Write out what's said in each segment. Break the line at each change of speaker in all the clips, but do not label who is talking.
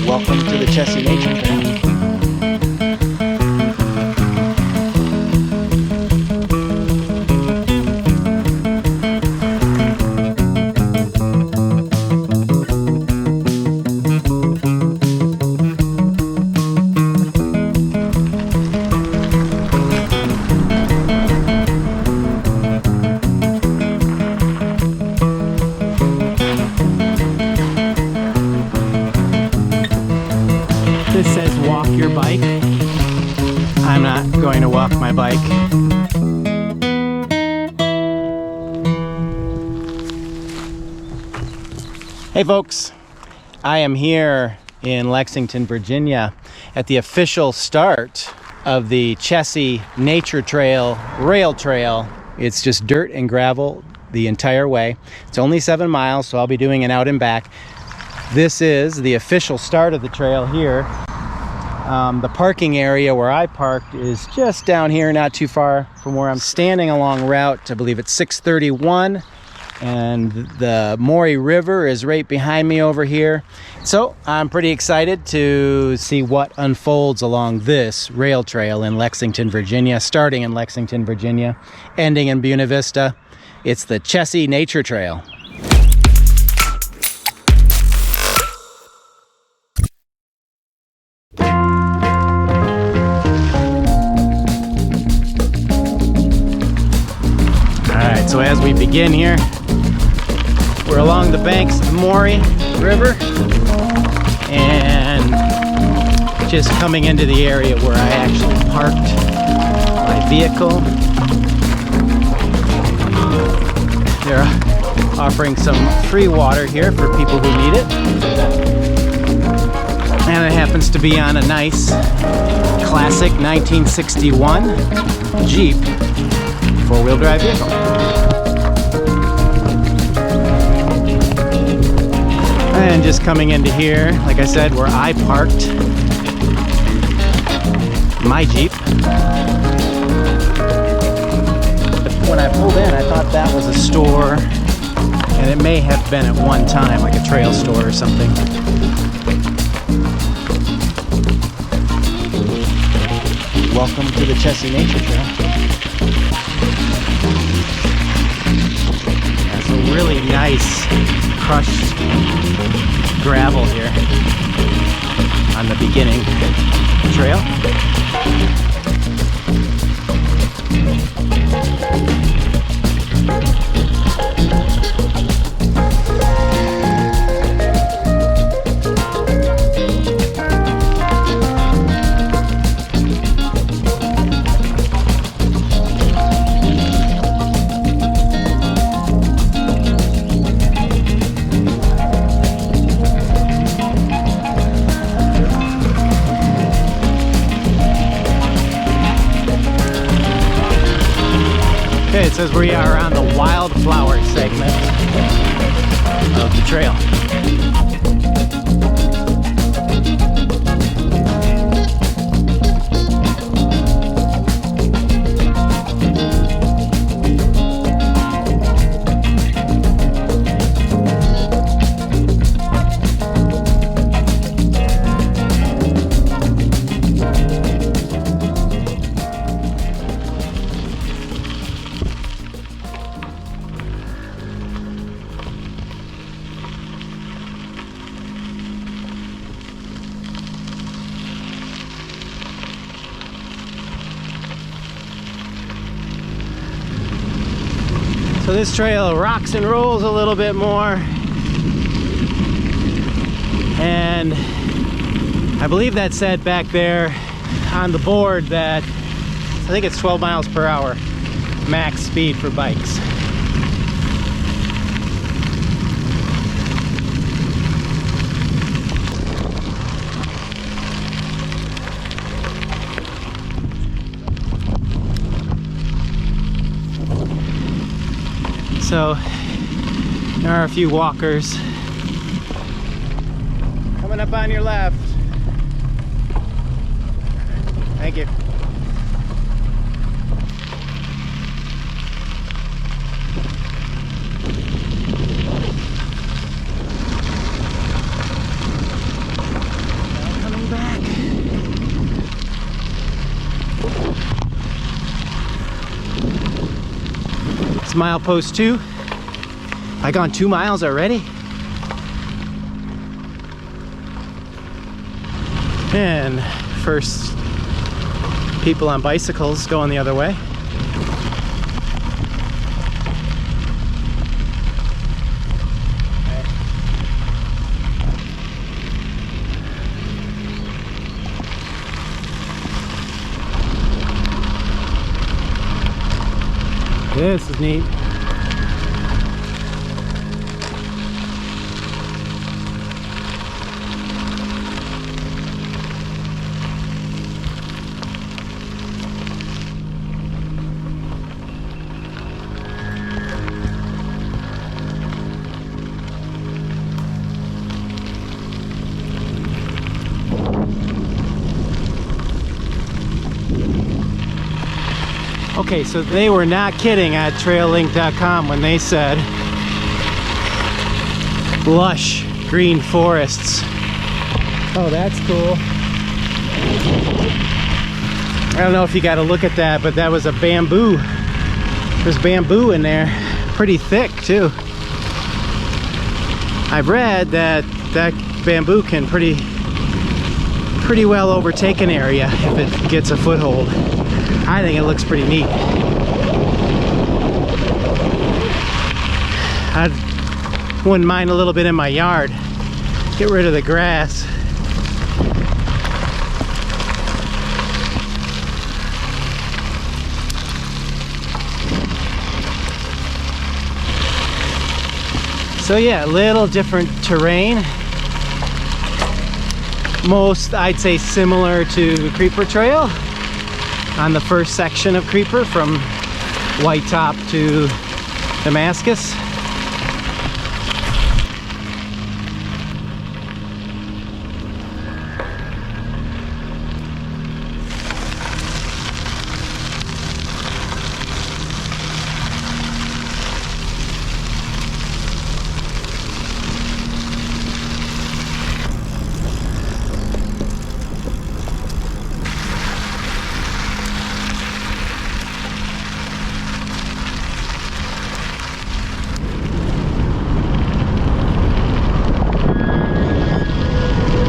Welcome to the Chessie Nature Trail. This says walk your bike. I'm not going to walk my bike. Hey folks, I am here in Lexington, Virginia at the official start of the Chessie Nature Trail rail trail. It's just dirt and gravel the entire way. It's only 7 miles, so I'll be doing an out and back. This is the official start of the trail here. The parking area where I parked is just down here, not too far from where I'm standing along route. I believe it's 631, and the Maury River is right behind me over here. So I'm pretty excited to see what unfolds along this rail trail in Lexington, Virginia, starting in Lexington, Virginia, ending in Buena Vista. It's the Chessie Nature Trail. So as we begin here, we're along the banks of the Maury River and just coming into the area where I actually parked my vehicle. They're offering some free water here for people who need it. And it happens to be on a nice classic 1961 Jeep four-wheel drive vehicle. And just coming into here, like I said, where I parked my Jeep. When I pulled in, I thought that was a store, and it may have been at one time, like a trail store or something. Welcome to the Chessie Nature Trail. It's a really nice crushed gravel here on the beginning trail. Okay, it says we are on the wildflower segment of the trail. So this trail rocks and rolls a little bit more, and I believe that said back there on the board that I think it's 12 miles per hour max speed for bikes. So there are a few walkers coming up on your left. Thank you. milepost 2. I gone 2 miles already? And first people on bicycles going the other way. This is neat. Okay, so they were not kidding at traillink.com when they said lush green forests. Oh, that's cool. I don't know if you got to look at that, but that was a bamboo. There's bamboo in there, pretty thick too. I've read that bamboo can pretty well overtake an area if it gets a foothold. I think it looks pretty neat. I wouldn't mind a little bit in my yard. Get rid of the grass. So yeah, a little different terrain. Most, I'd say, similar to Creeper Trail. On the first section of Creeper from White Top to Damascus.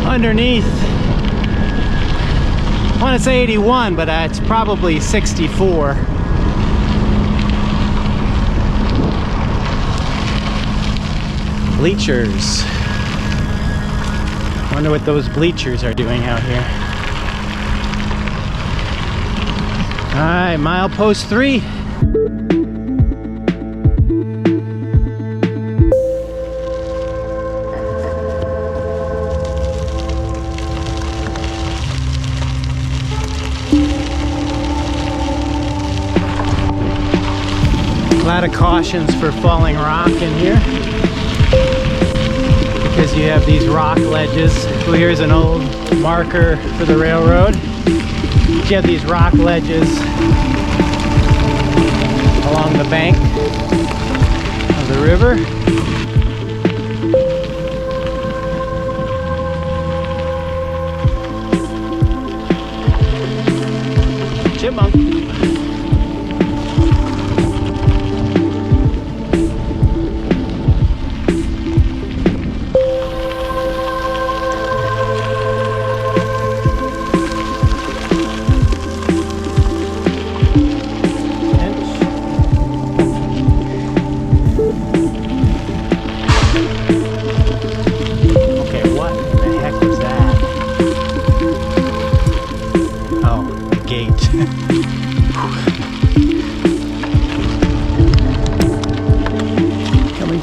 Underneath, I want to say 81, but it's probably 64. Bleachers. I wonder what those bleachers are doing out here. All right, milepost 3. A lot of cautions for falling rock in here because you have these rock ledges. Well, here's an old marker for the railroad. You have these rock ledges along the bank of the river. Chipmunk.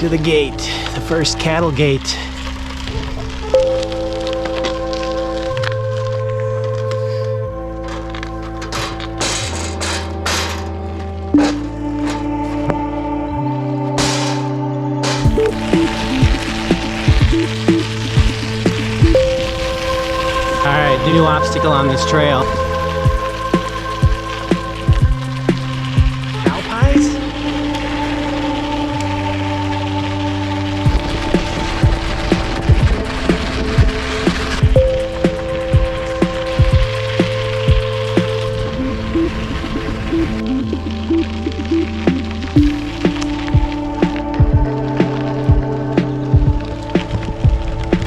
To the gate, the first cattle gate. All right, new obstacle on this trail.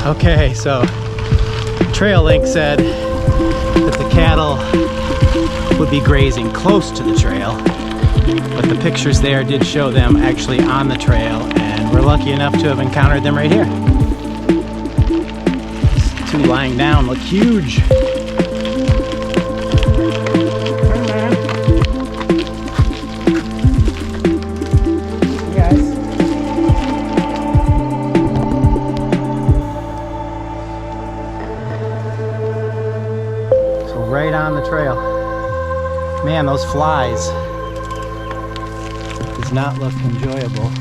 Okay, so Trail Link said that the cattle would be grazing close to the trail, but the pictures there did show them actually on the trail, and we're lucky enough to have encountered them right here. These two lying down look huge. Right on the trail. Man, those flies does not look enjoyable.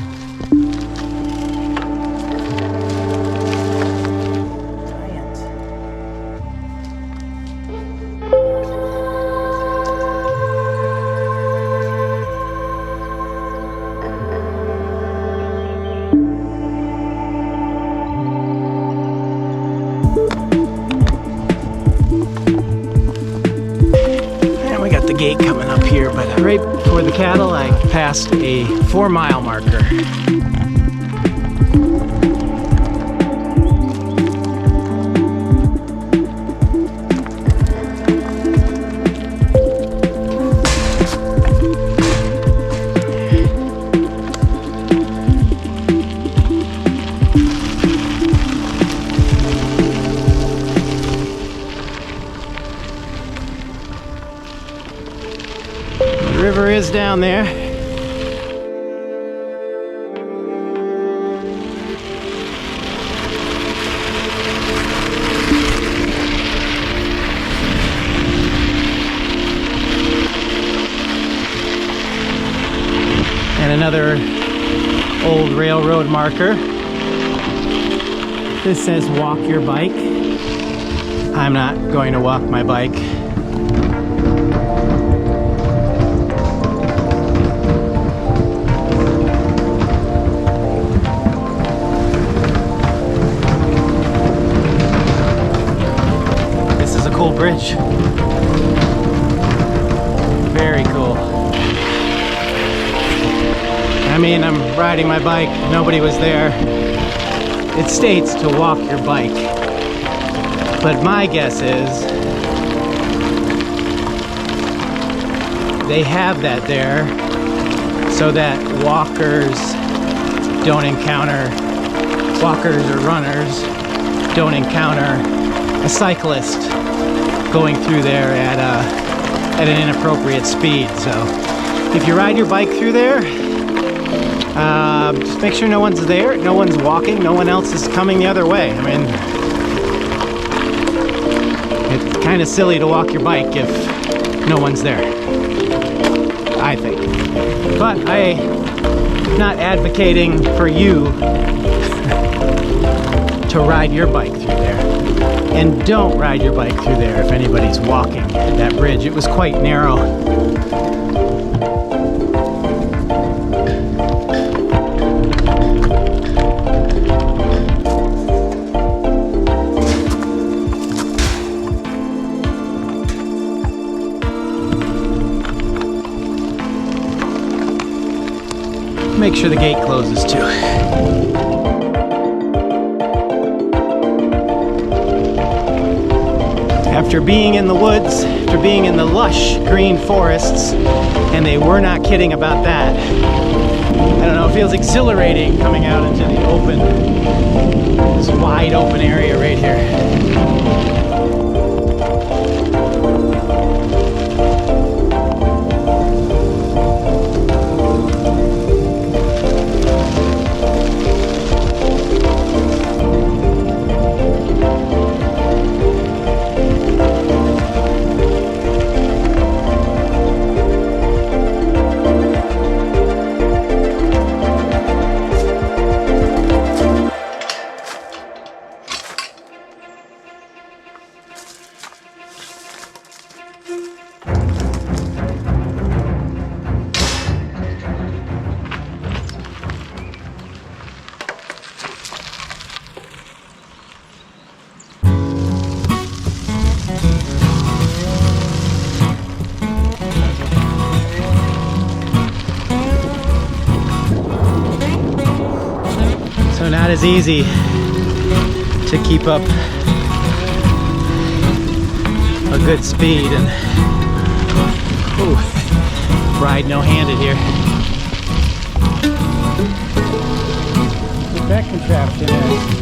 Gate coming up here, but right before the cattle I passed a 4-mile marker. The river is down there. And another old railroad marker. This says walk your bike. I'm not going to walk my bike. Cool bridge. Very cool. I mean, I'm riding my bike, nobody was there. It states to walk your bike, but my guess is they have that there so that walkers or runners don't encounter a cyclist going through there at an inappropriate speed. So if you ride your bike through there, just make sure no one's there, no one's walking, no one else is coming the other way. I mean, it's kind of silly to walk your bike if no one's there, I think. But I'm not advocating for you to ride your bike through there. And don't ride your bike through there if anybody's walking that bridge. It was quite narrow. Make sure the gate closes too. After being in the woods, after being in the lush green forests, and they were not kidding about that. I don't know, it feels exhilarating coming out into the open, this wide open area right here. Not as easy to keep up a good speed and ride no-handed here. What that contraption is.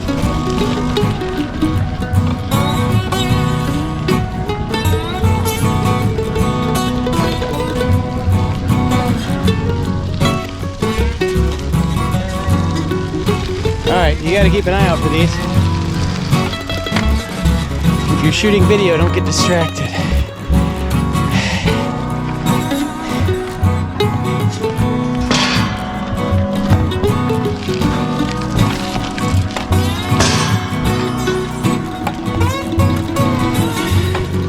Alright, you gotta keep an eye out for these. If you're shooting video, don't get distracted.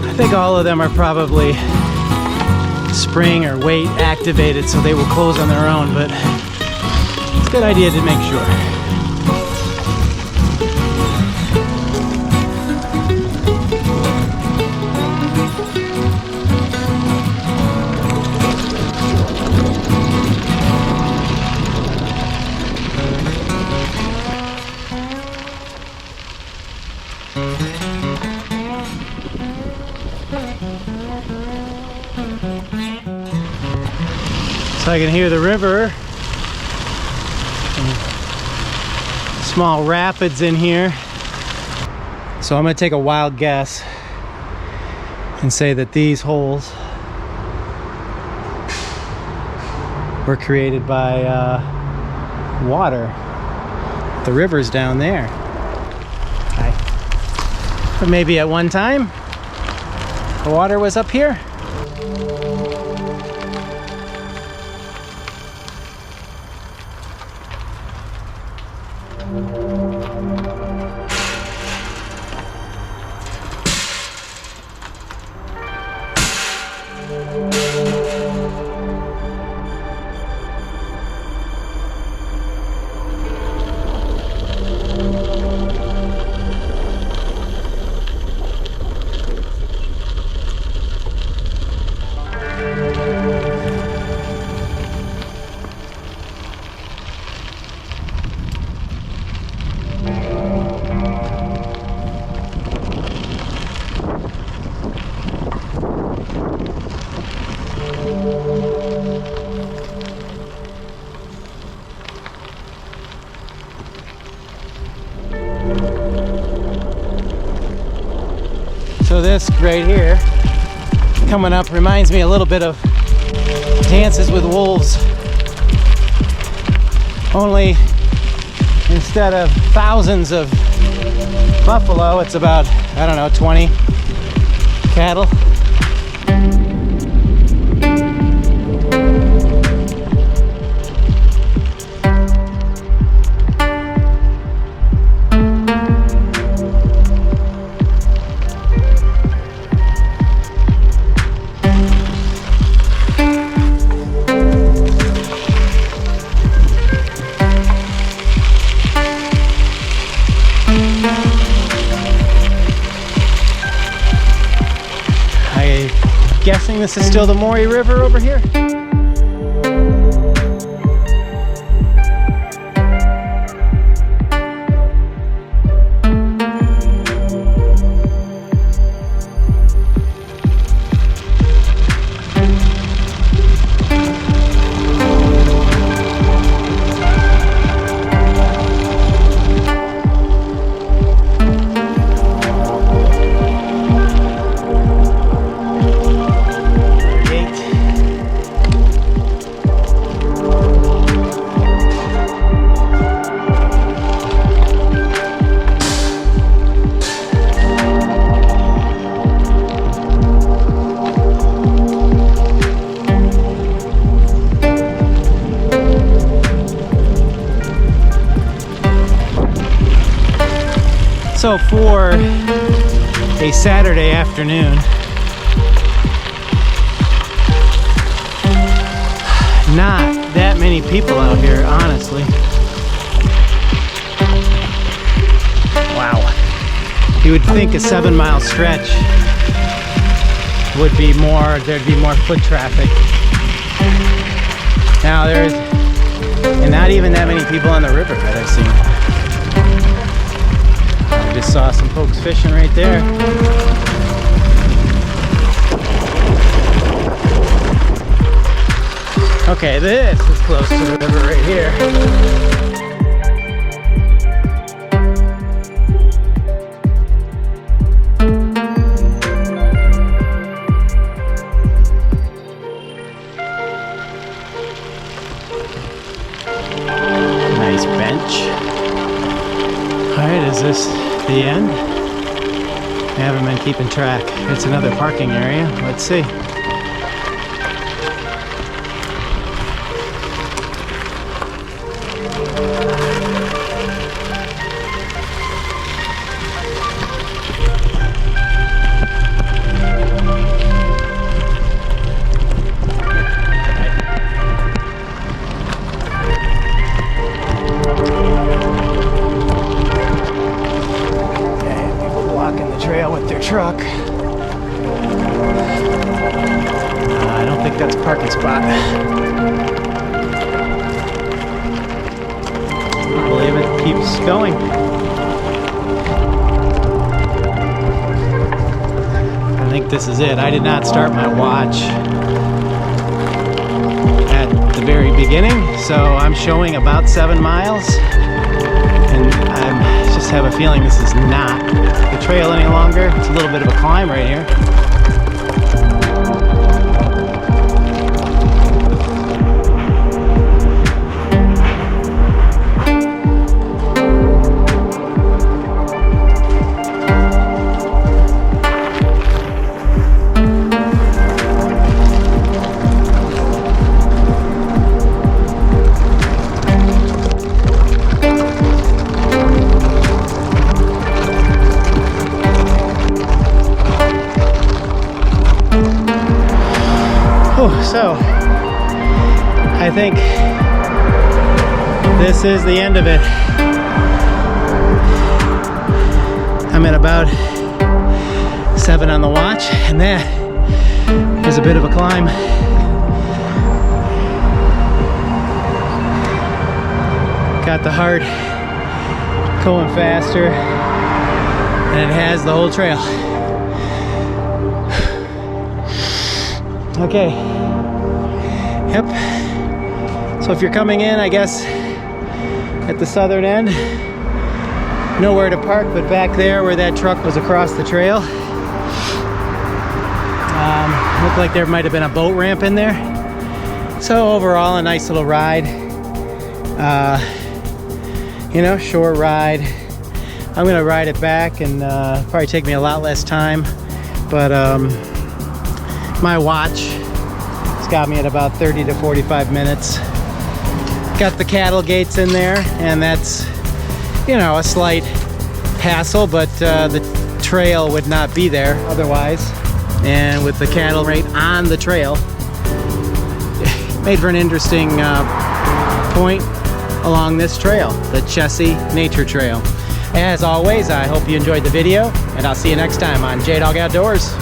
I think all of them are probably spring or weight activated, so they will close on their own, but it's a good idea to make sure. So I can hear the river, small rapids in here. So I'm gonna take a wild guess and say that these holes were created by water. The river's down there. But maybe at one time the water was up here. So this right here coming up reminds me a little bit of Dances with Wolves, only instead of thousands of buffalo, it's about, I don't know, 20 cattle. Guessing this is still the Maury River over here. So for a Saturday afternoon, not that many people out here, honestly. Wow. You would think a 7-mile stretch would be more, there'd be more foot traffic. Now there's, and not even that many people on the river that I've seen. just saw some folks fishing right there. Okay, this is close to the river right here. Nice bench. Alright, is this the end? I haven't been keeping track. It's another parking area. Let's see. Truck. I don't think that's a parking spot. I believe it keeps going. I think this is it. I did not start my watch at the very beginning, so I'm showing about 7 miles, and I just have a feeling this is not the trail any longer. It's a little bit of a climb right here. So, I think this is the end of it. I'm at about 7 on the watch, and that is a bit of a climb. Got the heart going faster than it has the whole trail. Okay. Yep. So if you're coming in, I guess, at the southern end, nowhere to park but back there where that truck was across the trail. Looked like there might have been a boat ramp in there. So overall, a nice little ride. You know, short ride. I'm gonna ride it back, and probably take me a lot less time. But my watch got me at about 30 to 45 minutes. Got the cattle gates in there, and that's, you know, a slight hassle, but the trail would not be there otherwise. And with the cattle right on the trail, made for an interesting point along this trail, the Chessie Nature Trail. As always, I hope you enjoyed the video, and I'll see you next time on Jaydog Outdoors.